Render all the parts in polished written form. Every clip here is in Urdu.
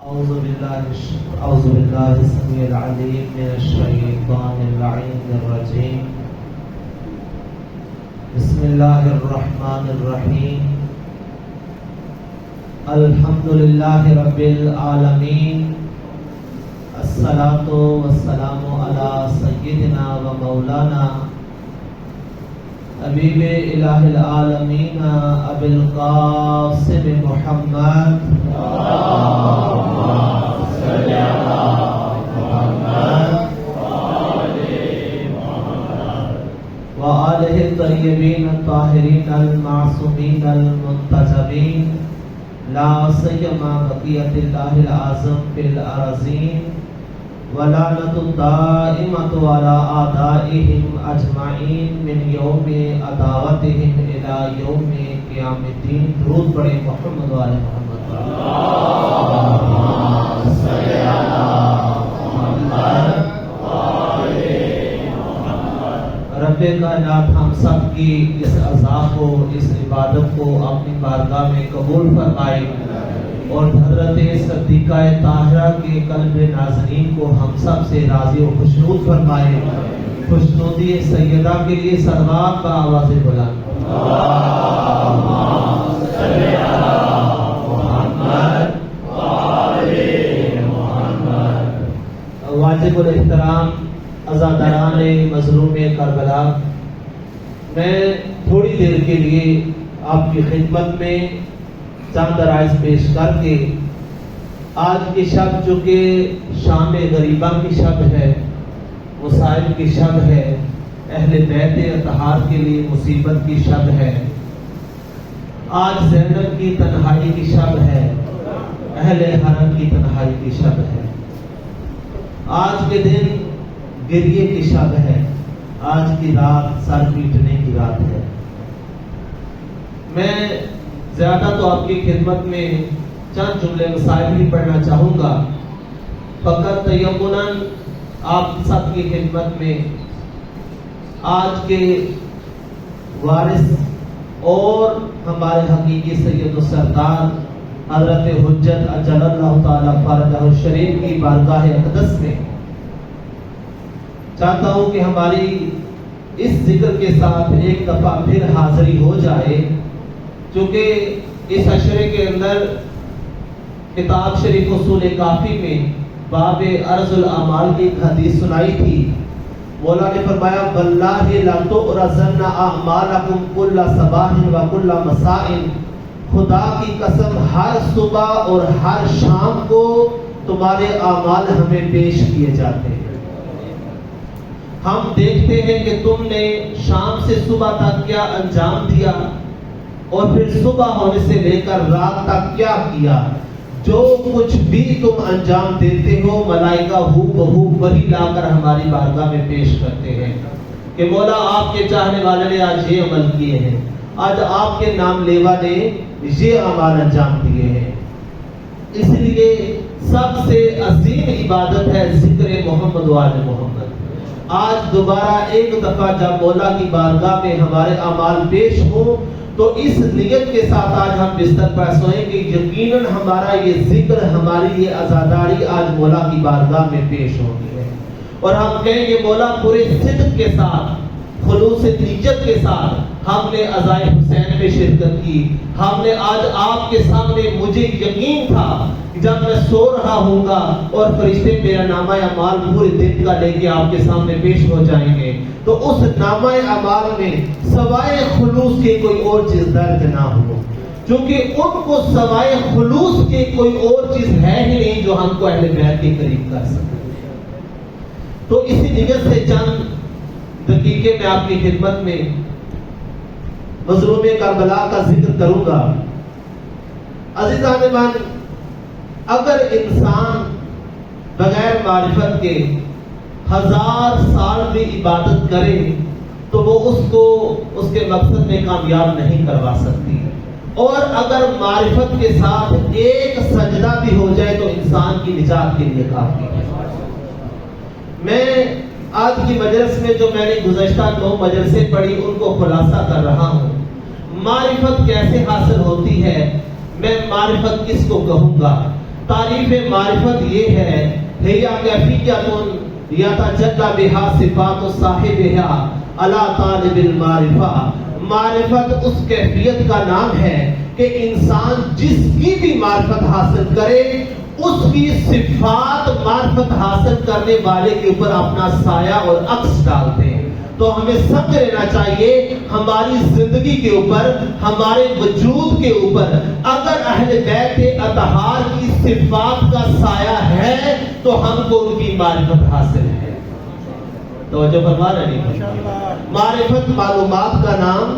أعوذ بالله السميع العليم من الشيطان اللعين الرجيم. بسم الله الرحمن الرحيم. الحمد لله رب العالمين. الصلاة والسلام على سيدنا ومولانا حبیب الہ العالمین ابی القاسم محمد وآلہ الطیبین الطاہرین المعصومین المنتجبین لا سیما بقیت اللہ العظم فی الارضین ولعنت الدائمۃ علی اعدائهم اجمعین من یوم عداوتهم الی یوم قیام الدین. درود پڑھیں محمد و آل محمد. اللہم صل علی محمد و آل محمد. رب کائنات ہم سب کی اس عزا کو، اس عبادت کو اپنی بارگاہ میں قبول فرمائے اور حضرت صدیقہ طاہرہ کے قلب ناظرین کو ہم سب سے راضی و خوشنود فرمائے. خوشنودی سیدہ کے لیے صلوات کا آواز بلند. اللہم صل علی محمد و آل محمد. واجب الاحترام عزاداران مظلوم کربلا، میں تھوڑی دیر کے لیے آپ کی خدمت میں چند عرائض پیش کر کے آج کی شب جو کہ شام غریبہ کی شب ہے، مصائب کی شب ہے، اہل بیت اطہار کے لیے مصیبت کی شب ہے، آج زینب کی تنہائی کی شب ہے، اہل حرم کی تنہائی کی شب ہے، آج کے دن گریے کی شب ہے، آج کی رات سر پیٹنے کی رات ہے. میں زیادہ تو آپ کی خدمت میں چند جملے مسائل ہی پڑھنا چاہوں گا. فقط تیقناً آپ سب کی خدمت میں آج کے وارث اور ہمارے حقیقی سید و سردار حضرت حجت اجل اللہ تعالی فرجہ الشریف کی بارگاہ اقدس میں چاہتا ہوں کہ ہماری اس ذکر کے ساتھ ایک دفعہ پھر حاضری ہو جائے، چونکہ اس اشرے کے اندر کتاب شریف اصول کافی میں باب عرض الاعمال کی ایک حدیث سنائی تھی. مولا نے فرمایا واللہ لتعرضن اعمالکم کل صباح و کل مساء، خدا کی قسم ہر صبح اور ہر شام کو تمہارے اعمال ہمیں پیش کیے جاتے ہیں. ہم دیکھتے ہیں کہ تم نے شام سے صبح تک کیا انجام دیا اور پھر صبح ہونے سے لے کر رات تک کیا کیا. جو کچھ بھی تم انجام دیتے ہو ملائکہ ہو بہو وہی لا کر ہماری بارگاہ میں پیش کرتے ہیں کہ مولا آپ کے چاہنے والے نے آج یہ عمل کیے ہیں، آج آپ کے نام لیوا نے یہ اعمال انجام دیے ہیں. اس لیے سب سے عظیم عبادت ہے ذکر محمد و آل محمد. آج دوبارہ ایک دفعہ جب مولا کی بارگاہ میں ہمارے اعمال پیش ہوں تو اس نیت کے ساتھ آج ہم بستر پر سوئیں کہ یقیناً ہمارا یہ ذکر، ہماری یہ عزاداری آج مولا کی بارگاہ میں پیش ہوگی ہے اور ہم کہیں گے مولا پورے صدق کے ساتھ، خلوص نیت کے ساتھ ہم نے عزائے حسین میں شرکت کی. ہم نے آج آپ کے سامنے، مجھے یقین تھا جب میں سو رہا ہوں گا اور فرشتے میرا نامہ اعمال پورے دن کا لے کے آپ کے سامنے پیش ہو جائیں گے تو اس نامہ اعمال میں سوائے خلوص کے کوئی اور چیز درج نہ ہو، کیونکہ ان کو سوائے خلوص کے کوئی اور چیز ہے ہی نہیں جو ہم کو اہل بیت کے قریب کر سکے. تو اسی نیت سے چند دقیقے میں آپ کی خدمت میں مظلوم کربلا کا ذکر کروں گا. عزیزان من، اگر انسان بغیر معرفت کے 1000 سال بھی عبادت کرے تو وہ اس کو اس کے مقصد میں کامیاب نہیں کروا سکتی، اور اگر معرفت کے ساتھ ایک سجدہ بھی ہو جائے تو انسان کی نجات کے لیے کافی ہے. میں آج کی مجلس میں جو میں نے گزشتہ 9 مجلسیں پڑھی ان کو خلاصہ کر رہا ہوں. معرفت کیسے حاصل ہوتی ہے، میں معرفت کس کو کہوں گا؟ تعریف معرفت یہ ہے یا کیفیتن یتجلی بہا صفات صاحبہا علی طالب المعرفہ. معرفت اس کیفیت کا نام ہے کہ انسان جس کی بھی معرفت حاصل کرے اس کی صفات معرفت حاصل کرنے والے کے اوپر اپنا سایہ اور عکس ڈالتے ہیں. تو ہمیں سمجھ لینا چاہیے ہماری زندگی کے اوپر، ہمارے وجود کے اوپر اگر اہل بیت اطہار کی صفات کا سایہ ہے تو ہم کو ان کی معرفت حاصل ہے. توجہ فرما رہے ہیں؟ معرفت معلومات کا نام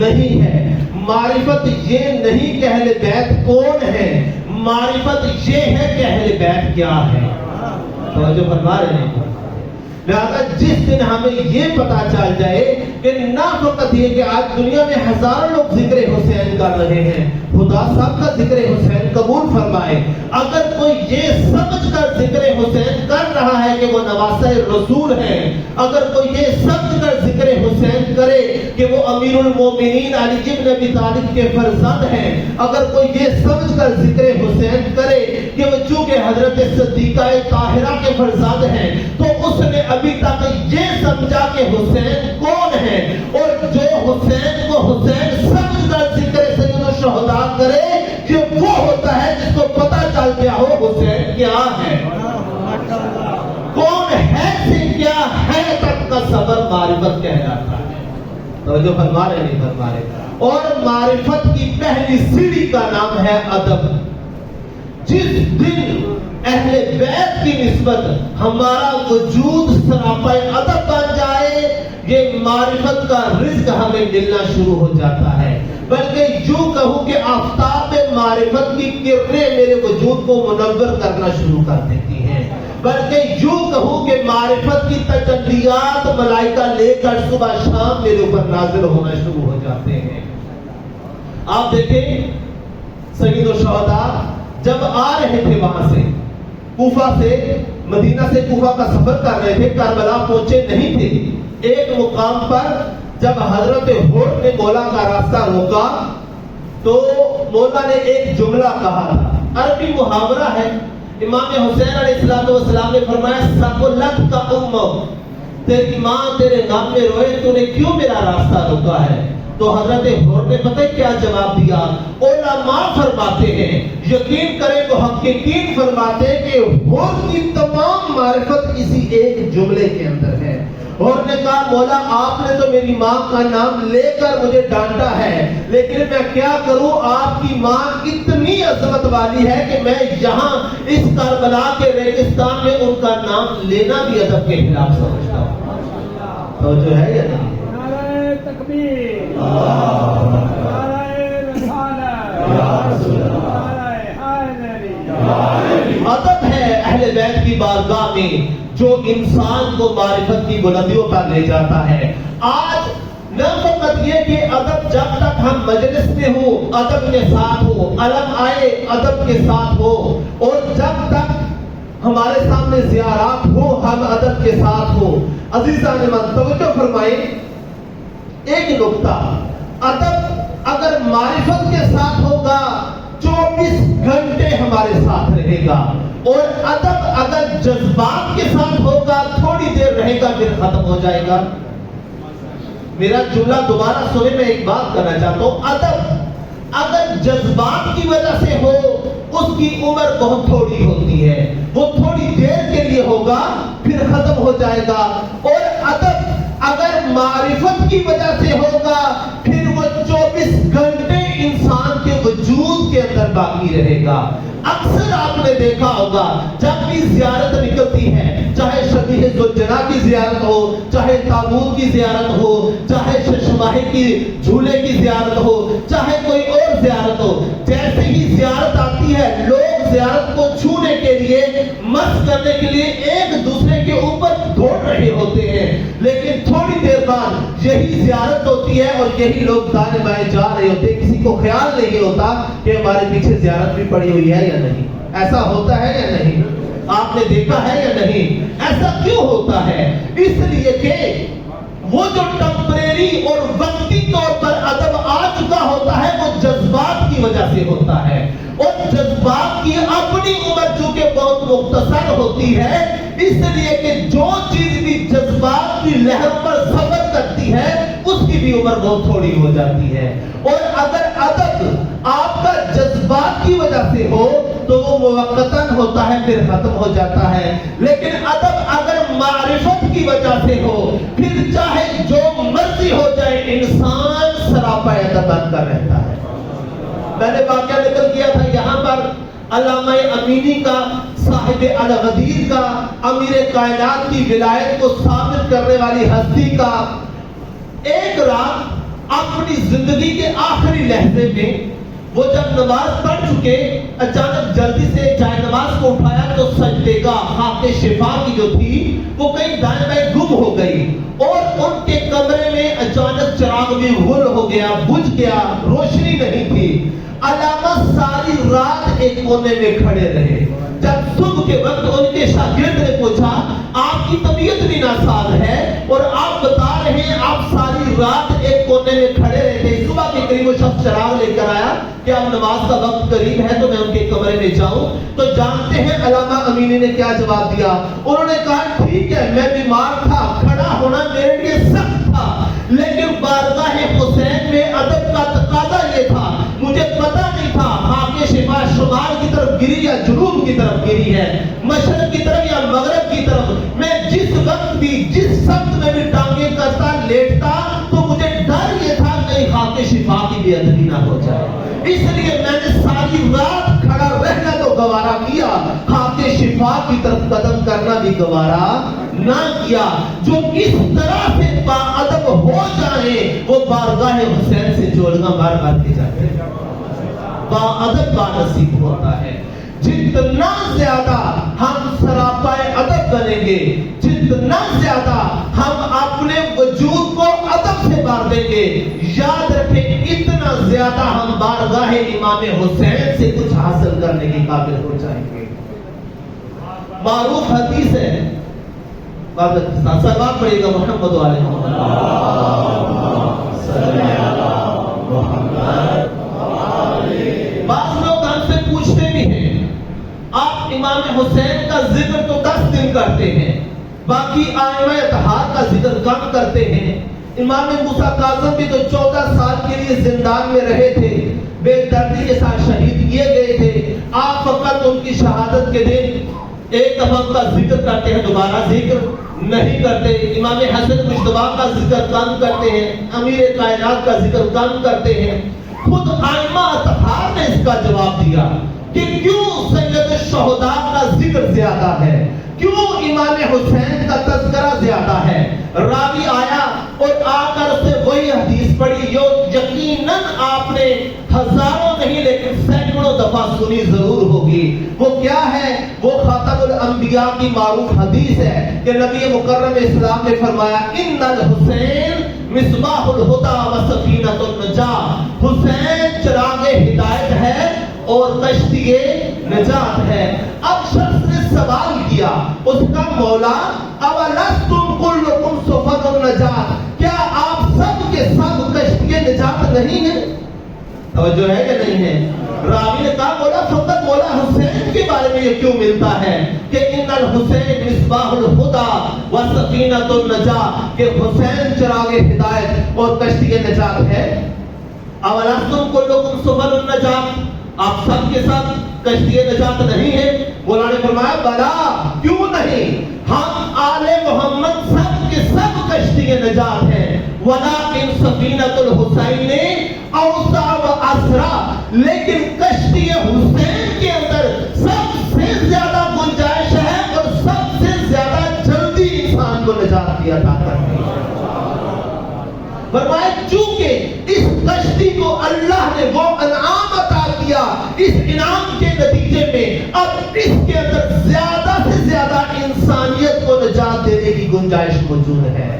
نہیں ہے. معرفت یہ نہیں کہ اہل بیت کون ہے، معرفت یہ ہے کہ اہل بیت کیا ہے. توجہ فرما رہے ہیں؟ لہذا جس دن ہمیں یہ پتا چل جائے کہ نہ فقط یہ کہ آج دنیا میں ہزاروں لوگ ذکر حسین کر رہے ہیں، خدا صاحب کا ذکر حسین قبول فرمائے، اگر کوئی یہ سمجھ کر ذکر حسین کر رہا ہے کہ وہ نواسہ رسول ہیں، اگر کوئی یہ سمجھ کر ذکر حسین کرے کہ وہ امیر المومنین علی بن ابی طالب کے فرزند ہیں، اگر کوئی یہ سمجھ کر ذکر حسین کرے کہ وہ چونکہ حضرت صدیقہ طاہرہ کے فرزند ہیں، تو اس نے ابھی تک یہ سمجھا کہ حسین کون ہے. اور جو حسین کو حسین سمجھ کر ذکر سید الشہداء کرے یہ وہ ہوتا ہے جس کو پتہ چل گیا ہو حسین کیا ہے، کون ہے سے کیا ہے تک کا سبب معرفت کہلاتا ہے. توجہ فرما رہے نہیں فرما رہے؟ اور معرفت کی پہلی سیڑھی کا نام ہے ادب. جس دن اہل بیت کی نسبت ہمارا وجود سراپا ادب بن جائے یہ معرفت کا رزق ہمیں ملنا شروع ہو جاتا ہے. بلکہ یوں کہوں کہ آفتاب معرفت کی کرنیں میرے وجود کو منور کرنا شروع کر دیتی ہیں. بلکہ یوں کہوں کہ معرفت کی تجلیات ملائکہ لے کر صبح شام میرے اوپر نازل ہونا شروع ہو جاتے ہیں. آپ دیکھیں سید الشہداء جب آ رہے تھے وہاں سے کوفہ سے، مدینہ سے کوفہ کا سفر کر رہے تھے، کربلا پہنچے نہیں تھے. ایک مقام پر جب حضرت ہور نے مولا کا راستہ روکا تو مولا نے ایک جملہ کہا تھا، عربی محاورہ ہے. امام حسین علیہ السلام نے فرمایا سقلت کا امت، تیری ماں تیرے غم میں روئے، تو نے کیوں میرا راستہ روکا ہے؟ تو حضرت ہور نے پتہ کیا جواب دیا؟ علماء فرماتے ہیں، یقین کریں تو محققین فرماتے ہیں کہ ہور کی تمام معرفت اسی ایک جملے کے اندر ہے. ہور نے کہا مولا آپ نے تو میری ماں کا نام لے کر مجھے ڈانٹا ہے، لیکن میں کیا کروں، آپ کی ماں اتنی عظمت والی ہے کہ میں یہاں اس کربلا کے ریگستان میں ان کا نام لینا بھی ادب کے خلاف سمجھتا ہوں. تو جو ہے یا نہیں؟ تکبیر، ادب ہے اہل بیت کی بارگاہ میں جو انسان کو معرفت کی بلندیوں پر لے جاتا ہے. آج نہ فقط یہ کہ ادب جب تک ہم مجلس میں ہوں ادب کے ساتھ ہو، علم آئے ادب کے ساتھ ہو، اور جب تک ہمارے سامنے زیارات ہو ہم ادب کے ساتھ ہو. عزیزان من توجہ فرمائیں، ایک نقطہ، ادب اگر معرفت کے ساتھ ہوگا 24 گھنٹے ہمارے ساتھ رہے گا، اور ادب اگر جذبات کے ساتھ ہوگا تھوڑی دیر رہے گا پھر ختم ہو جائے گا. میرا جملہ دوبارہ سنے، میں ایک بات کرنا چاہتا ہوں، ادب اگر جذبات کی وجہ سے ہو اس کی عمر بہت تھوڑی ہوتی ہے، وہ تھوڑی دیر کے لیے ہوگا پھر ختم ہو جائے گا. اور ادب اگر معرفت کی وجہ سے ہوگا پھر وہ 24 گھنٹے انسان کے وجود کے اندر باقی رہے گا. اکثر آپ نے دیکھا ہوگا جب بھی زیارت نکلتی ہے، چاہے شبیہ ذوالجلال کی زیارت ہو، چاہے تابوت کی زیارت ہو، چاہے ششماہی کی جھولے کی زیارت ہو، چاہے کوئی اور زیارت ہو، جیسے ہی زیارت آتی ہے لوگ زیارت کو چھونے کے لیے، مس کرنے کے لیے ایک دوسرے کے اوپر دوڑ رہے ہوتے ہیں. لیکن تھوڑی دیر بعد یہی زیارت ہوتی ہے اور یہی لوگ دائیں بائیں جا رہے ہوتے ہیں، کسی کو خیال نہیں ہوتا کہ ہمارے پیچھے زیارت بھی پڑی ہوئی ہے یا نہیں. ایسا ہوتا ہے یا نہیں؟ آپ نے دیکھا ہے یا نہیں؟ ایسا کیوں ہوتا ہے؟ اس لیے کہ وہ جو ٹمپریری اور وقتی طور پر ادب آ چکا ہوتا ہے وہ جذبات کی وجہ سے ہوتا ہے، اور جذبات کی اپنی عمر چونکہ بہت مختصر ہوتی ہے، اس لیے کہ جو چیز بھی جذبات کی لہر پر سفر کرتی ہے اس کی بھی عمر بہت تھوڑی ہو جاتی ہے۔ اور اگر ادب آپ کا جذبات کی وجہ سے ہو تو وہ موقتاً ہوتا ہے، پھر ختم ہو جاتا ہے، لیکن ادب اگر معرفت کی وجہ سے ہو پھر چاہے جو مرضی ہو جائے انسان سراپا ادب بن کر رہتا ہے۔ میں نے واقعہ ذکر کیا تھا یہاں پر علامہ امینی کا، صاحب الغدیر کا، امیر کائنات کی ولایت کو ثابت کرنے والی ہستی کا، ایک رات اپنی زندگی کے آخری لحظے میں وہ جب نماز پڑھ چکے اچانک جلدی سے جائے نماز کو اٹھایا تو سجدے کا خاک شفا کی جو تھی وہ کہیں دائیں بائیں گم ہو گئی، اور ان کے کمرے میں اچانک چراغ بھی غل ہو گیا، بجھ گیا، روشنی نہیں تھی۔ علامہ ساری رات ایک کونے میں کھڑے رہے۔ جب صبح کے وقت ان کے شاگرد نے پوچھا آپ کی طبیعت بھی ناساز ہے اور آپ بتا رہے ہیں آپ ساری رات ایک کونے میں کھڑے رہے تھے، صبح کے قریب وہ شخص چراغ لے کر آیا کہ اب نماز کا وقت قریب ہے تو میں ان کے کمرے میں جاؤں؟ تو جانتے ہیں علامہ امینی نے کیا جواب دیا؟ انہوں نے کہا ٹھیک ہے، میں بیمار تھا، کھڑا ہونا میرے لیے سخت تھا، لیکن بارگاہ حسین میں ادب کا تقاضا یہ تھا، مجھے پتہ نہیں تھا خاک شفا شمال کی طرف گری یا جنوب کی طرف گری ہے، مشرق کی طرف یا مغرب کی طرف، میں جس وقت بھی جس سمت میں بھی ٹانگیں کرتا لیٹتا تو مجھے ڈر یہ تھا کہیں خاک شفا کی بے ادبی نہ ہو جائے، اس لیے میں نے ساری رات کھڑا رہنا تو گوارا کیا، خاک شفا کی طرف قدم کرنا بھی گوارا نہ کیا۔ جو اس طرح سے با ادب ہو جائیں وہ بارگاہ حسین سے جوڑنا بار بار کے جاتے ہیں، با ادب با نصیب ہوتا ہے۔ جتنا زیادہ ہم سراپائے ادب بنیں گے، جتنا زیادہ ہم اپنے وجود کو ادب سے بھر دیں گے، یاد رکھیں اتنا زیادہ ہم بارگاہ امام حسین سے کچھ حاصل کرنے کے قابل ہو جائیں گے۔ معروف حدیث ہے، سلوات پڑھیے گا محمد علیہ محمد۔ بعض لوگ ہم سے پوچھتے بھی ہیں آپ امام حسین کا ذکر تو 10 دن کرتے ہیں، باقی ائمہ اطہار کا ذکر کم کرتے ہیں، امام موسیٰ کاظم بھی تو 14 سال کے لیے زندان میں رہے تھے، بے دردی کے ساتھ شہید کیے گئے تھے، آپ فقط ان کی شہادت کے دن ایک دفعہ کا ذکر کرتے ہیں، دوبارہ ذکر نہیں کرتے، امام حسن مجتبیٰ کا ذکر کم کرتے ہیں، امیر کائنات کا ذکر کم کرتے ہیں۔ خود ائمہ اطہار نے اس کا جواب دیا کہ کیوں سید الشہداء کا ذکر زیادہ ہے، کیوں امام حسین کا تذکرہ زیادہ ہے؟ راوی آیا اور آ کر اسے وہی حدیث پڑھی جو یقیناً آپ نے ہزاروں نہیں لیکن سینکڑوں دفعہ سنی ضرور ہوگی۔ وہ کیا ہے؟ وہ خاتم الانبیاء کی معروف حدیث ہے کہ نبی مکرم اسلام نے فرمایا ان الحسین مصباح الہدی و سفینۃ النجاۃ، حسین چراغ ہدایت ہے اور کشتی نجات ہے۔ اب شخص نے سوال کیا اس کا مولا اولستم کلکم سفن النجات، کیا آپ سب کے سب کشتی نجات نہیں ہیں؟ توجہ ہے کہ نہیں ہے؟ راوی نے کہا مولا فقط مولا حسین کے بارے میں یہ کیوں ملتا ہے کہ ان الحسین مصباح الہدی و سفینۃ النجات، کہ حسین چراغ ہدایت اور کشتی نجات ہے۔ اولستم کلکم سفن النجات، آپ سب کے ساتھ کشتی نجات نہیں ہے؟ مولا نے فرمایا بلا، کیوں نہیں، ہم آل محمد سب کے سب کشتی نجات ہیں، ولیکن سفینۃ الحسین اوسع و اسرع، لیکن کشتی حسین کے اندر سب سے زیادہ گنجائش ہے اور سب سے زیادہ جلدی انسان کو نجات کی عطا کرتی ہے۔ فرمایا چونکہ اس کشتی کو اللہ نے وہ انعام عطا کیا، اس انعام کے نتیجے میں اب اس کے اندر زیادہ سے زیادہ انسانیت کو نجات دینے کی گنجائش موجود ہے۔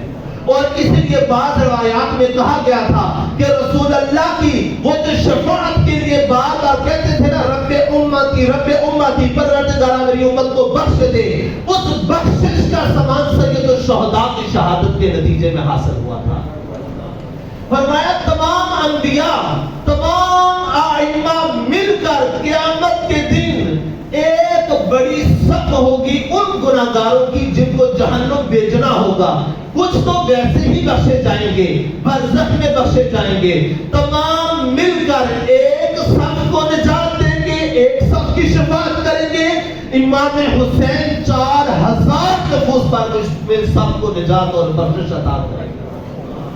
اور اس لیے بعض روایات میں کہا گیا تھا کہ رسول اللہ کی وہ جو شفاعت کے لیے بات آپ کہتے تھے نا رب امتی پروردگار میری امت امت کو بخش دے، اس بخشش کا سامان سید الشہداء کی شہادت کے نتیجے میں حاصل ہوا تھا۔ فرمایا تمام انبیاء، تمام ائمہ مل کر قیامت کے دن ایک بڑی سب ہوگی ان گناہگاروں کی جن کو جہنم بھیجنا ہوگا، کچھ تو ویسے ہی بخشے جائیں گے، برزخ میں بخشے جائیں گے، تمام مل کر ایک سب کو نجات دیں گے، ایک سب کی شفاعت کریں گے۔ امام حسین 4000 نفوس پر میں سب کو نجات اور بخشش عطا کریں گے۔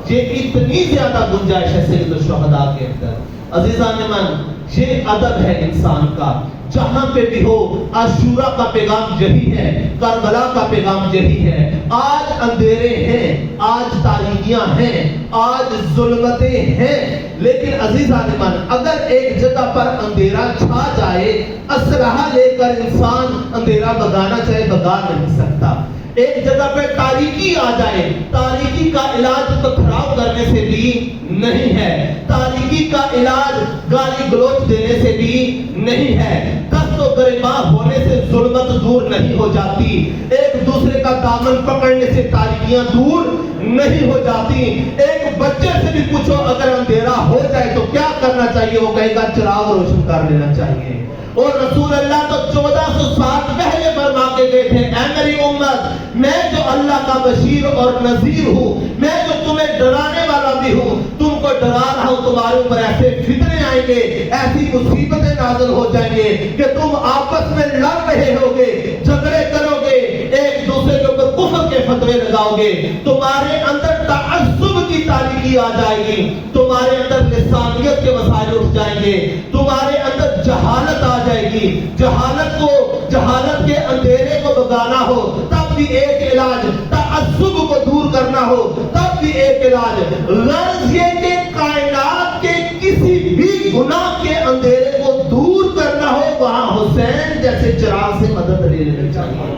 یہ اتنی زیادہ گنجائش ہے سید الشہداء کے اندر۔ عزیزان من، یہ ادب ہے انسان کا، جہاں پہ بھی ہو۔ عاشورہ کا پیغام یہی ہے، کربلا کا پیغام یہی ہے۔ آج اندھیرے ہیں، آج تاریکیاں ہیں، آج ظلمتیں ہیں، لیکن عزیزان من، اگر ایک جگہ پر اندھیرا چھا جائے، اسلحہ لے کر انسان اندھیرا بھگانا چاہے بھگا نہیں سکتا۔ ایک جگہ پہ تاریکی آ جائے، تاریکی کا علاج پتھراؤ کرنے سے بھی نہیں ہے، تاریکی کا علاج گالی گلوچ دینے سے بھی نہیں ہے، دست و گریباں ہونے سے ظلمت دور نہیں ہو جاتی، ایک دوسرے کا دامن پکڑنے سے تاریکیاں دور نہیں ہو جاتی۔ ایک بچے سے بھی پوچھو اگر اندھیرا ہو جائے تو کیا کرنا چاہیے، وہ کہے گا چراغ روشن کر لینا چاہیے۔ اور رسول اللہ تو 1400 سال پہلے فرما کے گئے تھے، اے میری امت، میں جو اللہ کا بشیر اور نذیر ہوں، میں جو تمہیں ڈرانے والا بھی ہوں، تم کو ڈرا رہا ہوں، تمہارے اوپر ایسے فتنے آئیں گے، ایسی مصیبتیں نازل ہو جائیں گے کہ تم آپس میں لڑ رہے ہوگے، جھگڑے کرو گے، ایک دوسرے کے اوپر کفر کے فتوے لگاؤ گے، تمہارے اندر تعصب کی تاریکی آ جائے گی، تمہارے اندر لسانیت کے مسائل اٹھ جائیں گے، تمہارے اندر جہالت آ جائے گی۔ جہالت کے اندھیرے کو بھگانا ہو تب بھی ایک علاج، تعصب کو دور کرنا ہو تب بھی ایک علاج، غرض یہ کہ کائنات کے کسی بھی گناہ کے اندھیرے کو دور کرنا ہو، وہاں حسین جیسے چراغ سے مدد لے لینی چاہیے۔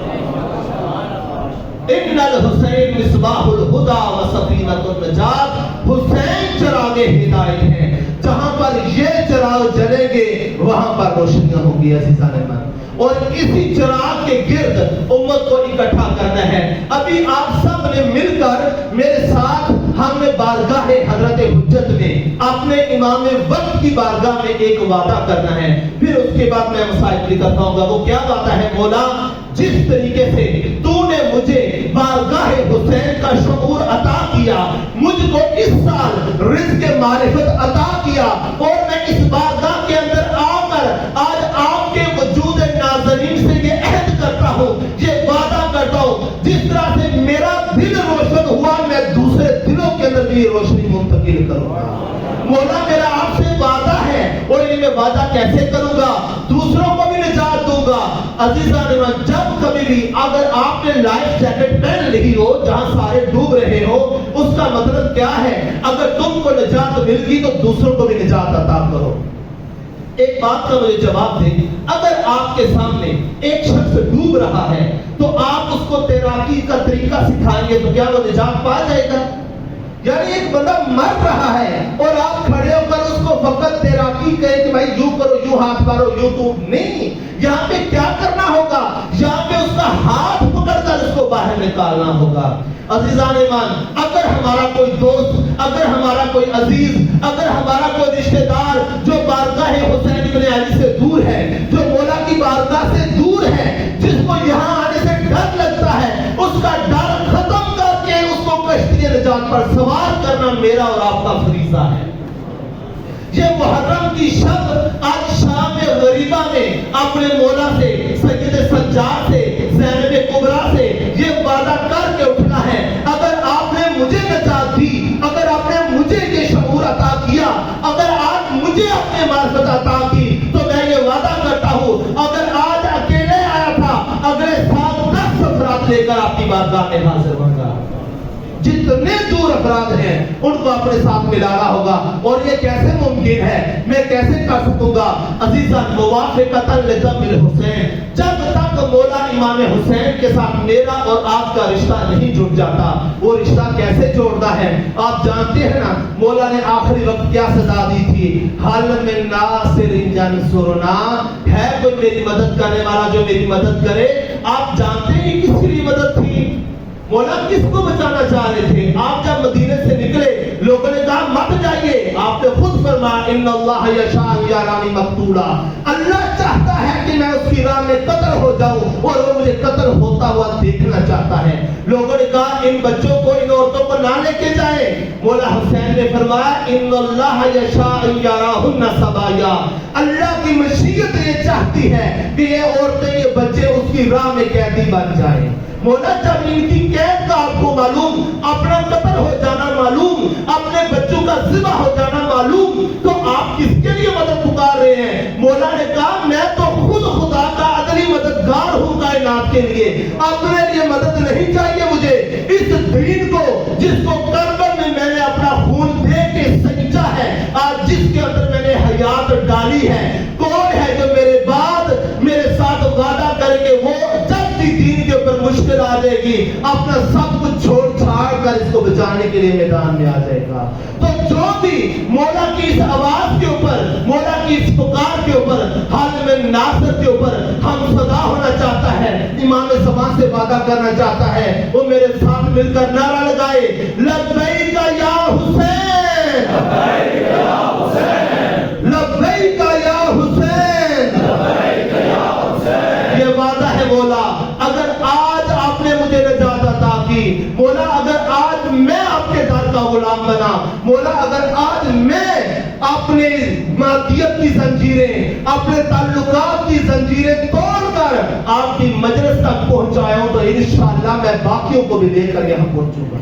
ان الحسین مصباح الہدی و سفینۃ النجات، حسین چراغ ہدایت ہیں، جہاں پر یہ چراغ جلیں گے وہاں پر روشنیاں ہوں گی۔ عزیزان من، اور اسی چراغ کے گرد امت کو اکٹھا کرنا ہے۔ ابھی آپ سب نے مل کر میرے ساتھ ہم نے بارگاہ حضرت حجت میں اپنے امام وقت کی بارگاہ میں ایک وعدہ کرنا ہے، پھر اس کے بعد میں مسائل کی طرف آؤں گا۔ وہ کیا وعدہ ہے؟ مولا، جس طریقے سے تو نے مجھے بارگاہ حسین کا شعور عطا کیا، مجھ کو اس سال رزق معرفت عطا کیا، اور میں اس بارگاہ کے اندر آ کر آج آپ کے وجود ناظرین سے یہ عہد کرتا ہوں، یہ وعدہ کرتا ہوں، جس طرح سے میرا دل روشن ہوا میں دوسرے دلوں کے اندر بھی یہ روشنی منتقل کروں گا۔ مولا، میرا آپ سے وعدہ ہے، اور یہ میں وعدہ کیسے کروں گا؟ دوسروں کو بھی نجات دوں گا۔ عزیزان من، جب کبھی بھی اگر آپ نے لائف جیکٹ پہن لی ہو جہاں سارے ڈوب رہے ہو، اس کا مطلب کیا ہے؟ اگر تم کو نجات مل گئی تو دوسروں کو بھی نجات عطا کرو۔ ایک بات کا مجھے جواب دیں، اگر آپ کے سامنے ایک شخص ڈوب رہا ہے تو آپ اس کو تیراکی کا طریقہ سکھائیں گے تو کیا وہ نجات پا جائے گا؟ یعنی ایک بندہ مر رہا ہے اور آپ کھڑے ہو کر اس کو فقط تیراکی کہے کہ بھائی یوں کرو، یوں ہاتھ مارو، یوں تو نہیں، یہاں پہ کیا کرنا ہوگا؟ یہاں پہ اس کا ہاتھ پکڑ کر اس کو باہر نکالنا ہوگا۔ عزیزان ایمان، اگر ہمارا کوئی دوست، اگر ہمارا کوئی عزیز، اگر ہمارا کوئی رشتہ دار جو بارگاہ حسین ابن علی سے دور ہے، جو مولا کی بارگاہ سے دور ہے، جس کو یہاں آنے سے ڈر لگتا ہے، اس کا ڈر ختم کر کے اس کو کشتی نجات پر سوار کرنا میرا اور آپ کا فریضہ ہے۔ یہ محرم کی شب آج شام غریبہ میں اپنے مولا سے، سید سجاد سے، زینب کبریٰ سے یہ وعدہ کر کے اٹھنا ہے، اگر آپ نے مجھے نجات دی، اگر آپ نے مجھے یہ شعور عطا کیا، اگر آج مجھے اپنے معرفت عطا کی، تو میں یہ وعدہ کرتا ہوں، اگر آج اکیلے آیا تھا، اگلے سال 10 افراد لے کر آپ کی بارگاہ میں حاضر ہوں گا۔ جتنے دور افراد ہیں ان کو اپنے ساتھ ملانا ہوگا، اور یہ کیسے ممکن ہے، میں کیسے کر سکوں گا؟ عزیزان، موافقۃ لدم الحسین، جب تک مولا امام حسین کے ساتھ میرا اور آپ کا رشتہ نہیں جڑ جاتا، وہ رشتہ کیسے جوڑتا ہے؟ آپ جانتے ہیں نا مولا نے آخری وقت کیا سزا دی تھی؟ حل من ناصر ینصرنا، ہے کوئی میری مدد کرنے والا جو میری مدد کرے؟ آپ جانتے ہیں کس کی مدد تھی؟ مولا کس کو بچانا چاہ رہے تھے؟ آپ جب مدینے سے نکلے لوگوں نے کہا مت جائیے، آپ نے خود فرمایا ان اللہ یشاء یرانی مقتولا، اللہ چاہتا ہے کہ میں اس کی راہ میں قتل ہو جاؤں اور وہ مجھے قتل ہوتا ہوا دیکھنا چاہتا ہے۔ لوگوں نے کہا ان بچوں کو ان عورتوں کو نہ لے کے جائیں، مولا حسین نے فرمایا ان اللہ یشاء یراہن سبایا، اللہ کی مشیت یہ چاہتی ہے کہ یہ عورتیں یہ بچے اس کی راہ میں قیدی بن جائیں۔ مولا جب ان کی قید کا آپ کو معلوم، اپنا قتل ہو جانا معلوم، اپنے بچوں کا ذبح ہو جانا معلوم، تو آپ کس کے لیے مدد پکار رہے ہیں؟ مولا نے کہا میں تو خود خدا کا عدلی مددگار ہوں کائنات کے لیے، اپنے لیے مدد نہیں چاہیے مجھے۔ اس دین کو جس کو کربلا میں نے اپنا خون دے کے سنجا ہے، آج جس کے اندر میں نے حیات ڈالی ہے، کون ہے جو میرے بعد میرے ساتھ وعدہ کرے کہ وہ جب دین کے اوپر مشکل آ جائے گی اپنا سب کچھ چھوڑ چھاڑ کر اس کو بچانے کے لیے میدان میں آ جائے گا؟ تو جو بھی مولا کی اس آواز کے اوپر، مولا کی اس پکار کے اوپر، حال میں ناصر کے اوپر ہم صدا ہونا چاہتا ہے، امام زمان سے وعدہ کرنا چاہتا ہے، وہ میرے ساتھ مل کر نعرہ لگائے لبیک یا حسین، لبیک یا حسین، لبیک یا حسین، لبیک یا حسین۔ یہ وعدہ ہے مولا، اگر آج آپ نے مجھے نجات عطا کی، مولا اگر آج میں آپ کے در کا غلام بنا، مولا اگر آج میں اپنے مادیت کی زنجیریں، اپنے تعلقات کی زنجیریں توڑ کر آپ کی مجلس تک پہنچایا ہوں تو انشاءاللہ میں باقیوں کو بھی لے کر یہاں پہنچوں گا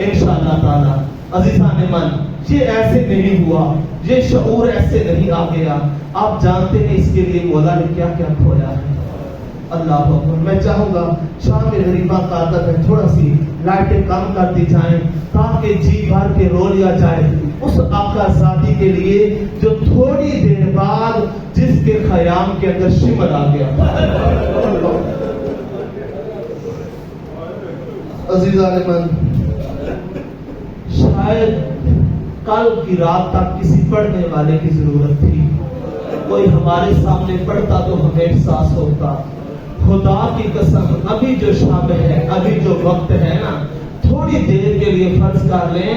انشاءاللہ تعالی۔ عزیزان من، یہ ایسے نہیں ہوا، یہ شعور ایسے نہیں آ گیا۔ آپ جانتے ہیں اس کے لیے مولا نے کیا کیا کھویا ہے؟ اللہ اکبر۔ میں چاہوں گا شام غریبہ کا عادت ہے تھوڑا سی لائٹیں کم کر دی جائیں تاکہ جی بھر کے رو لیا جائے اس آقا ذاتی کے لیے جو تھوڑی دیر بعد جس کے خیام کے اندر شمر آ گیا۔ عزیزان من، شاید کل کی رات تک کسی پڑھنے والے کی ضرورت تھی، کوئی ہمارے سامنے پڑھتا تو ہمیں احساس ہوتا۔ خدا کی قسم ابھی جو شب ہے، ابھی جو وقت ہے نا، تھوڑی دیر کے لیے فرض کر لیں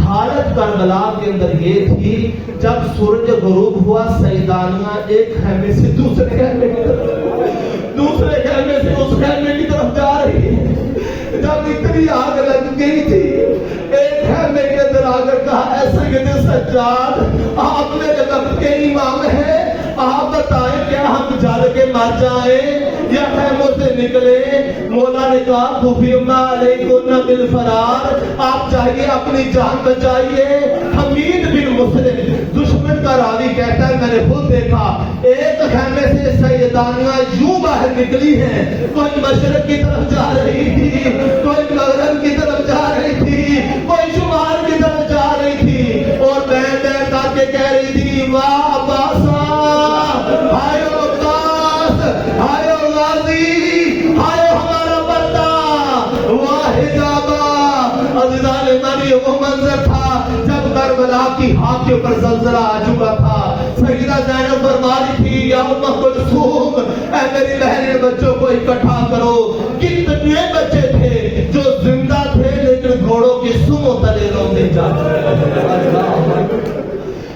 حالت کربلا کے اندر یہ تھی جب سورج غروب ہوا سیدانیہ ایک خیمے سے دوسرے خیمے کی طرف، دوسرے خیمے سے اس خیمے کی طرف جا رہی ہے، جب اتنی آگ لگ گئی تھی ایک خیمے کے اندر آ کر کہا اے سید سجاد آپ میرے وقت کے امام ہیں، آپ بتائیں کیا ہم جل کے مر جائیں یا خیموں سے نکلے؟ مولا نے کہا خفیما علیکم بالفرار، آپ چاہیے اپنی جان بچائیے۔ حمید بن مسلم دشمن کا راوی کہتا ہے میں نے خود دیکھا ایک خیمے سے سیدانیہ یوں باہر نکلی ہے، کوئی مشرق کی طرف جا رہی تھی، کوئی مغرب کی طرف جا رہی تھی، کوئی شمال کی طرف جا رہی تھی، اور میں کر کے کہہ رہی تھی واہ عباسا، ہائے عباس، ہائے غازی، ہائے ہمارا بندہ، واہ حجابہ۔ عزیزان من، یہ وہ منظر تھا جب کربلا کی خاک کے اوپر زلزلہ آ چکا تھا۔ سیدہ زینب فرما رہی تھی یا ام کلثوم اے میری بہنیں بچوں کو اکٹھا کرو۔ کتنے بچے تھے جو زندہ تھے لیکن گھوڑوں کی سموں تلے روندے جاتے،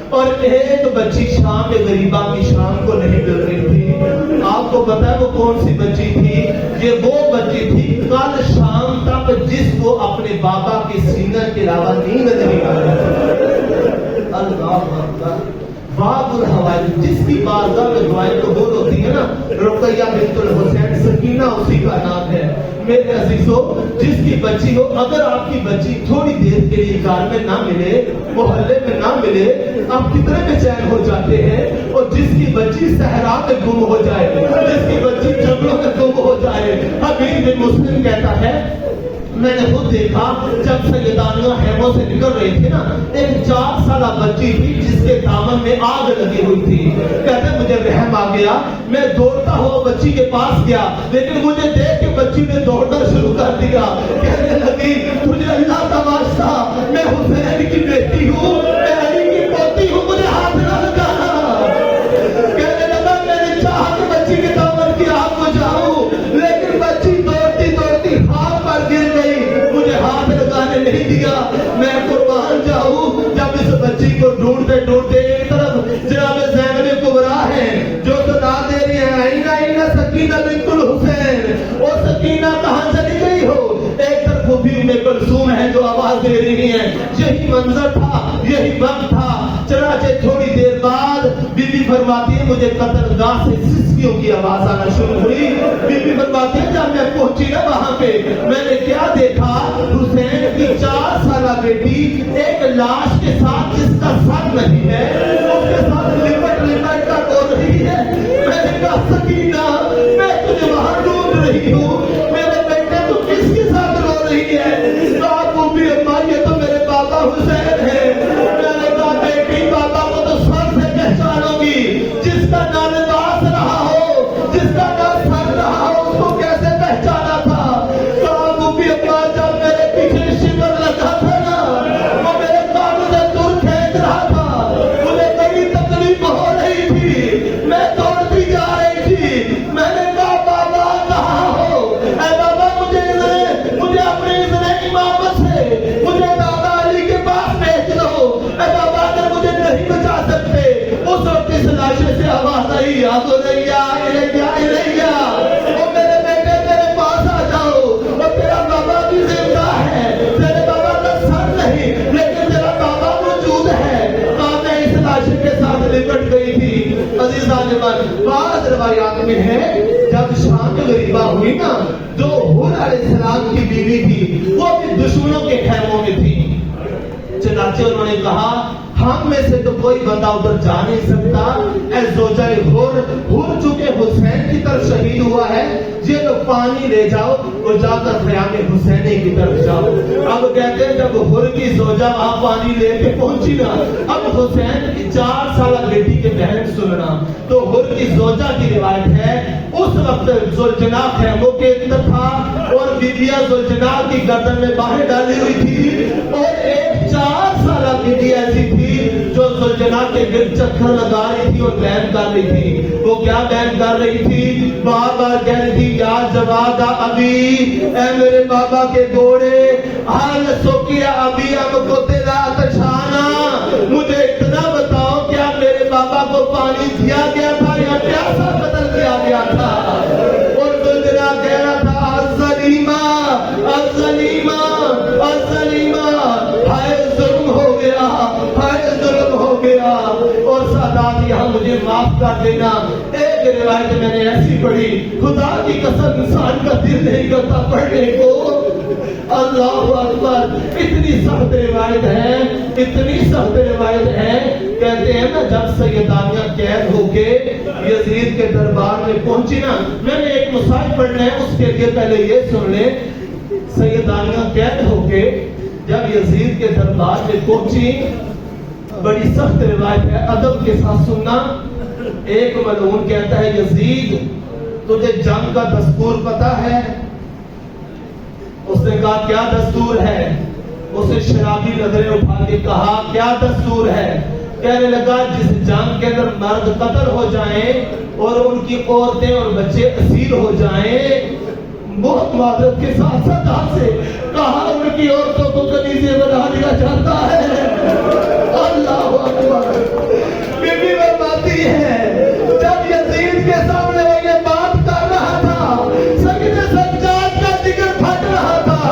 اور ایک بچی شام غریبہ کی شام کو نہیں مل رہی تھی۔ آپ کو پتا ہے وہ کون سی بچی تھی؟ یہ وہ بچی تھی کل شام تک جس کو اپنے بابا کے سینے کے علاوہ نیند نہیں آ رہی۔ اللہ اکبر۔ باب الحوائج، جس کی بارگاہ میں دعائیں قبول ہوتی ہے نا، رقیہ بنت الحسین، سکینہ اسی کا نام ہے۔ میرے عزیزو، جس کی بچی ہو، اگر آپ کی بچی تھوڑی دیر کے لیے گھر میں نہ ملے، محلے میں نہ ملے، آپ کتنے بے چین ہو جاتے ہیں۔ اور جس کی بچی صحرا میں گم ہو جائے، جس کی بچی جنگلوں میں گم ہو جائے، حبیب بن مسلم کہتا ہے میں نے خود دیکھا جب سیدانیاں خیموں سے نکل رہی تھی نا، ایک 4 سالہ بچی تھی جس کے دامن میں آگ لگی ہوئی تھی. کہتے مجھے رحم آ گیا، میں دوڑتا ہوا بچی کے پاس گیا، لیکن مجھے دیکھ کے بچی نے دوڑنا شروع کر دیا. کہنے لگی تجھے اللہ کا واسطہ، میں حسین کی بیٹی ہوں، میں علی کی پوتی ہوں، مجھے ہاتھ نہ لگانا. کہنے لگا میں نے چاہا کہ بچی کے دامن کی آگ بجھاؤں، لیکن بچی دوڑتی دوڑتی ہاتھ پر گر گئی، مجھے ہاتھ لگانے نہیں دیا. میں قربان جاؤں، جب اس بچی کو ڈھونڈتے ڈھونڈتے ایک طرف جناب زینب کبریٰ ہے جو سنا دے رہی ہے اینا اینا سکینہ بنت الحسین، اور سکینہ کہاں چلی گئی ہو. ایک طرف وہ بھی ام کلثوم ہے جو آواز دے رہی ہے. یہی منظر تھا، یہی وقت تھا. چنانچہ تھوڑی دیر بعد بی بی فرماتی ہے مجھے قتل گاہ سے سسکیوں کی آواز آنا شروع ہوئی. بی بی فرماتی ہے جب میں پہنچی نا وہاں پہ میں نے کیا دیکھا، حسین کی 4 سالہ بیٹی ایک لاش کے ساتھ جس کا سر نہیں ہے اس کے ساتھ لپٹ لپٹ کر رو رہی ہے. میں نے کہا سکینہ میں تجھے وہاں ڈھونڈ رہی ہوں، میرے بیٹے تو کس کے ساتھ رو رہی ہے. کہا وہ بھی اماں یہ تو میرے بابا حسین ہے. میں نے کہا بیٹی بابا کو تو سر سے پہچانو گی، جس کا نام لباس رہا ہو، جس کا نام سر رہا ہو اس کو کیسے پہچانا تھا. کہا وہ بھی اماں جب میرے پیچھے شکر لگا تھا نا وہ میرے کانوں سے دور کھینچ رہا تھا، مجھے بڑی تکلیف ہو رہی تھی، میں دوڑتی جا رہی تھی. میں نے کہا بابا کہاں ہو، اے بابا مجھے اپنے اذن امامت سے مجھے دادا علی کے پاس بھیج دو. اے بابا اگر مجھے نہیں بچا سکتے. اس وقت اس لاشے سے آواز آئی یا بنیا الیہ الیہ، او میرے بیٹے میرے پاس آ جاؤ، اور تیرا بابا بھی زندہ ہے، تیرے بابا کا سر نہیں لیکن تیرا بابا موجود ہے. میں اس لاشے کے ساتھ لپٹ گئی تھی. عزیزان من بعض روایات میں ہے جب شام غریبہ ہوئی نا، جو حور علیہ السلام کی بیوی تھی وہ بھی دشمنوں کے خیموں میں تھی. چنانچہ انہوں نے کہا ہم میں سے تو کوئی بندہ ادھر جا نہیں سکتا. اے زوجہ حور چونکہ حسین کی طرف شہید ہوا ہے، یہ لوگ پانی لے جاؤ اور جا کر خیام حسینی کی طرف جاؤ. اب کہتے ہیں جب حور کی زوجہ وہاں پانی لے کے پہنچی نا، اب حسین کی 4 سالہ بیٹی کے بہن سننا تو حور کی زوجہ کی روایت ہے اس وقت زلجنا خیموں کے اندر تھا اور بیبیاں زلجنا کی گردن میں باہیں ڈالی ہوئی تھی، اور ایک 4 سالہ بیٹی ایسی تھی جو زلجنا کے گرد چکر لگا رہی تھی اور بیان کر رہی تھی. وہ کیا بیان کر رہی تھی؟ بار بار کہہ رہی تھی یا جواد ابھی، اے میرے بابا کے گھوڑے، حال سوکیا ابھی اب کو تیرا تشانا، مجھے اتنا بتاؤ کیا میرے بابا کو پانی دیا گیا تھا یا پیاسا قتل کیا گیا تھا. اور زلجنا کہہ رہا تھا الظلیمہ الظلیمہ الظلیمہ، ہائے ظلم ہو گیا، ہائے ظلم ہو گیا. اور سادات یہاں مجھے معاف کر دینا، ایک روایت میں نے ایسی پڑھی خدا کی قسم انسان کا دل نہیں کرتا پڑھنے کو. اللہ اکبر، اتنی سخت روایت ہے، اتنی سخت روایت ہے. کہتے ہیں نا جب سیدانیاں قید ہو کے یزید کے دربار میں پہنچی نا، میں نے ایک مسائل پڑھنا ہے اس کے لیے پہلے یہ سن لیں. سیدانیاں قید ہو کے جب یزید کے دربار میں پہنچی، بڑی سخت روایت ہے، ادب کے ساتھ سننا. ایک ملعون کہتا ہے یزید تجھے جنگ کا دستور پتا ہے؟ اس نے کہا کیا دستور ہے؟ اسے شرابی نظریں اٹھا کے کہا کیا دستور ہے؟ کہنے لگا جس جنگ کے اندر مرد قتل ہو جائیں اور ان کی عورتیں اور بچے اسیر ہو جائیں، بہت معذرت کے ساتھ ساتھ سے کہا ان کی عورتوں کو کنیزے بنا دیا جاتا ہے. اللہ اکبر. بی بی فرماتی ہے جب یزید کے سامنے وہ یہ بات کر رہا تھا، سیدنا سجاد کا جگر پھٹ رہا تھا.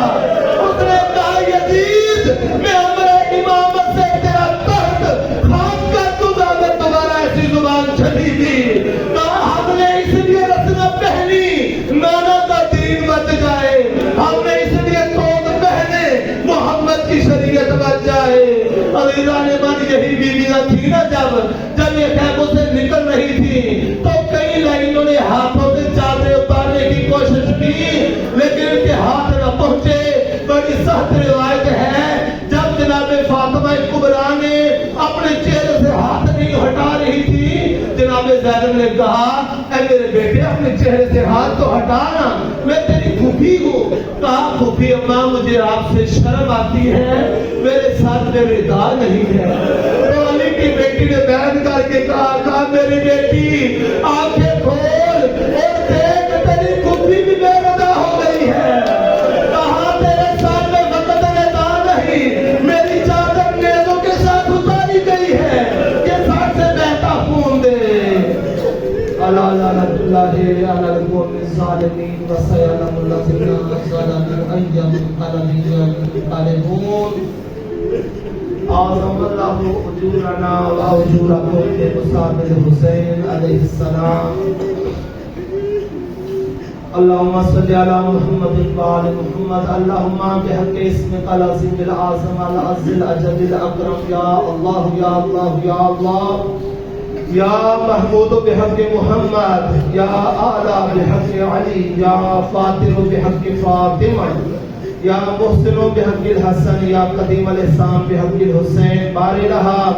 اس نے کہا یزید میں ہمارے امامت سے تیرا درد خاک کر دوں گا اگر دوبارہ ایسی زبان چلی بھی. کہا ہم نے اس لیے رسنا پہنی نانا کا دین بچ جائے، ہم نے اس لیے توت پہنے محمد کی شریعت بچ جائے. عزیزان من یہی بیویاں تھی نا جب یہ خیموں سے نکل رہی تھی تو کئی لائنوں نے ہاتھوں سے چادریں اتارنے کی کوشش کی لیکن ان کے ہاتھ نہ پہنچے. سخت روایت ہے جب جناب فاطمہ کبریٰ نے اپنے چہرے سے ہاتھ نہیں ہٹا رہی تھی، جناب زینب نے کہا اے میرے بیٹے اپنے چہرے سے ہاتھ تو ہٹانا، میں تیری پھوپھی ہوں۔ کہا پھوپھی اماں مجھے آپ سے شرم آتی ہے، میرے ساتھ میرے دار نہیں ہے۔ تو علی کی بیٹی نے بیٹھ کر کے کہا میری بیٹی آنکھیں کھول اور دیکھ تیری پھوپھی بھی بے ودا ہو گئی ہے۔ کہا تیرے سامنے وقت ندا نہیں، میری چادر نیزوں کے ساتھ اتاری گئی ہے کہ ساتھ سے بہتا خون دے۔ اللہ لعنت اللہ علی القوم الظالمین وسیعلم الذین ظلموا ای منقلب ینقلبون۔ اعظم اللہ اجورنا و اجورکم بمصاب الحسین علیہ السلام۔ اللہم صلی علی محمد وآل محمد، اللہم بحق اسمک العظیم العظم العز الاجل الاکرم، یا اللہ یا اللہ یا اللہ، یا محمود بحق محمد، یا اعلی بحق علی، یا فاطر بحق فاطمہ، یا محسن بحق الحسن، یا قدیم الاحسان بحق الحسین۔ بار رہا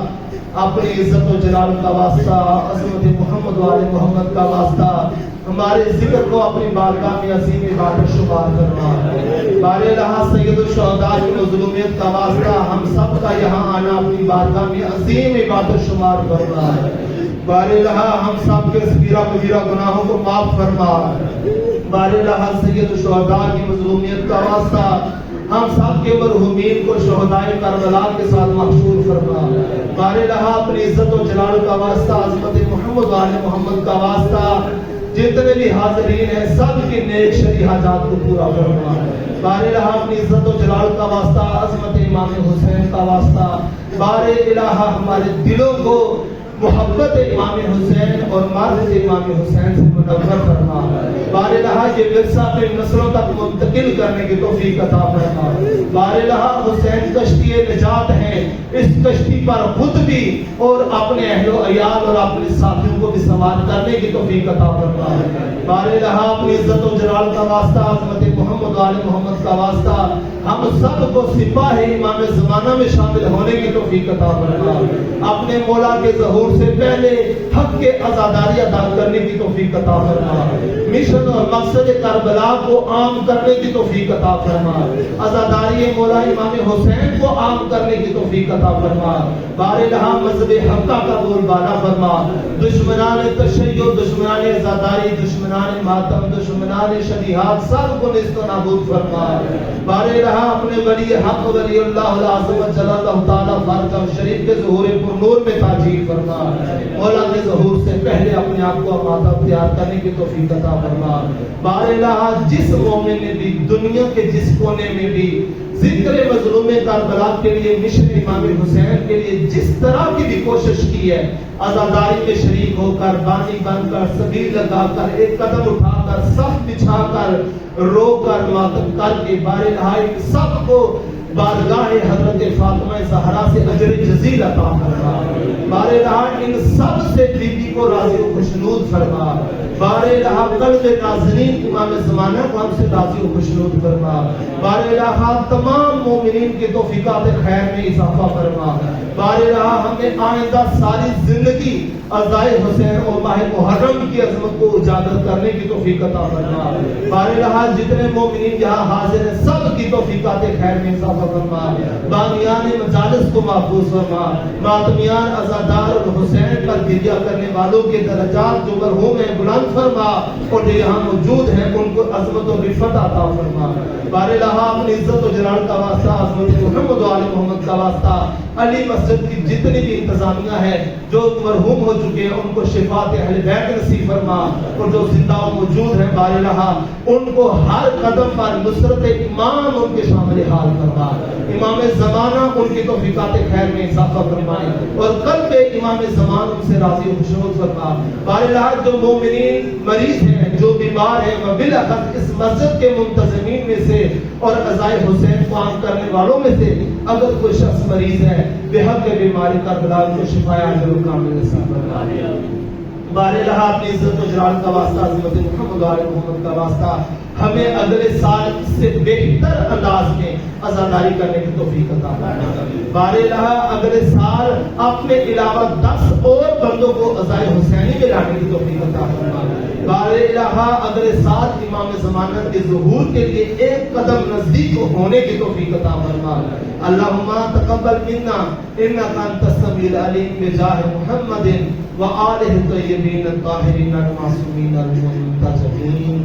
اپنی عزت و جلال کا واسطہ، عظمت محمد وآل محمد کا واسطہ ہمارے ذکر کو اپنی بارگاہ میں عظیم عبادت شمار کرنا۔ بار رہا سید الشہداء کی مظلومیت کا واسطہ ہم سب کا یہاں آنا اپنی بارگاہ میں عظیم عبادت شمار کرنا ہے۔ بار رہا ہم سب کے صغیرہ کبیرہ گناہوں کو معاف فرما۔ بار رہا سید الشہداء کی مظلومیت کا واسطہ ہم سب کے مرحومین کو شہدائے کربلا کے ساتھ محشور فرما۔ بار رہا اپنی عزت و جلال کا واسطہ، عظمت محمد وآل محمد کا واسطہ جتنے بھی حاضرین ہیں سب کی نیک شرعی حاجات کو پورا فرما۔ بار رہا اپنی عزت و جلال کا واسطہ، عظمت امام حسین کا واسطہ، بار الہ ہمارے دلوں کو محبت امام حسین اور معرفت امام حسین سے منور فرما۔ بار الہ یہ ورثہ اپنی نسلوں تک منتقل کرنے کی توفیق عطا فرما۔ بار الہ حسین کشتی نجات ہیں، اس کشتی پر خود بھی اور اپنے اہل و عیال اور اپنے ساتھیوں کو بھی سوار کرنے کی توفیق عطا فرما۔ بار الہ اپنی عزت و جلال کا واسطہ، عظمت محمد وآل محمد کا واسطہ ہم سب کو سپاہ امام زمانہ میں شامل ہونے کی توفیق عطا فرما۔ اپنے مولا کے ظہور سے پہلے حق کے عزاداری ادا کرنے کی توفیق عطا فرما۔ مشن اور مقصد کربلا کو عام کرنے کی توفیق عطا فرما۔ عزاداری مولا امام حسین کو عام کرنے کی توفیق عطا فرما۔ بار الہ مذہب حقہ کا بول بالا فرما۔ دشمنان تشیع، دشمنان عزاداری، دشمنان ماتم، دشمنان شریعت سب کو نیست و نابود فرما۔ بار الہ اپنے ولی حق ولی اللہ العظم جل اللہ تعالی فرجہ شریف کے ظہور پر نور میں تاجیل فرما۔ مولا کے ظہور سے پہلے اپنے آپ کو آمادہ اختیار کرنے کی توفیق عطا فرما۔ بار الہ جس مومن نے بھی دنیا کے جس کونے میں بھی ذکر مظلوم کربلا کے لیے، مشن امام حسین کے لیے جس طرح کی بھی کوشش کی ہے، عزاداری میں شریک ہو کر، بانی بن کر، سبیل لگا کر، ایک قدم اٹھا کر، صف بچھا کر، رو کر، ماتم کر کے، بار الہ سب کو بارگاہ حضرت فاطمہ زہرا سے اجر جزیل عطا فرما۔ بار الہ ان سب سے بی بی کو راضی و خوشنود فرما۔ بار الہ قلب ناظرین امام زمانہ کو ہم سے راضی و خوشنود فرما۔ بار الہ تمام مومنین کی توفیقات خیر میں اضافہ فرما۔ بار الہ ہمیں آئندہ ساری زندگی عزائے حسین اور ماہ محرم کی عظمت کو اجاگر کرنے کی توفیق عطا فرما۔ بار الہ جتنے مومنین یہاں حاضر ہیں سب کی توفیقات خیر میں اضافہ فرما۔ بامیان مجالس کو محفوظ فرما۔ ماتمیان عزادار اور حسین پر گریہ کرنے والوں کے درجات جو مرحوم ہیں بلند فرما، اور جو یہاں موجود ہیں ان کو عظمت و رفعت عطا فرما۔ بار الہ اپنی عزت و جلال کا واسطہ، عظمت محمد وآل محمد کا واسطہ علی مسجد کی جتنی بھی انتظامیہ ہے جو مرحوم ہو چکے ہیں ان کو شفاعت اہل بیت نصیب فرما، اور جو زندہ و موجود ہیں بار الہ ان کو ہر قدم پر نصرت امام ان کے شامل حال فرما۔ امام زمانہ ان کی توفیقات خیر میں اضافہ فرمائے، اور قلب امام زمان ان سے راضی و خوشنود فرما۔ بار الہ جو مومنین مریض ہیں، جو بیمار ہیں، وبالاخص اس مسجد کے منتظمین میں سے اور عزائے حسین کو عام کرنے والوں میں سے اگر کوئی شخص مریض ہے، بحق بیماری کربلا کو شفا عاجل و کامل نصیب فرما۔ بارہ اپنی عزت و جلال کا واسطہ، عظمت محمد و آل محمد کا واسطہ، ہمیں اگلے سال اس سے بہتر انداز میں عزاداری کرنے کی توفیق عطا فرما۔ بارہ اگلے سال اپنے علاوہ 10 اور بندوں کو عزائے حسینی میں لانے کی توفیق عطا فرما۔ بارہ اگلے سال امام زمانہ کے ظہور کے لیے ایک قدم نزدیک ہونے کی توفیق عطا فرما۔ اللہم تقبل منا انک انت السمیع العلیم بجاہ محمد وآلہ الطیبین الطاہرین المعصومین المنتجبین۔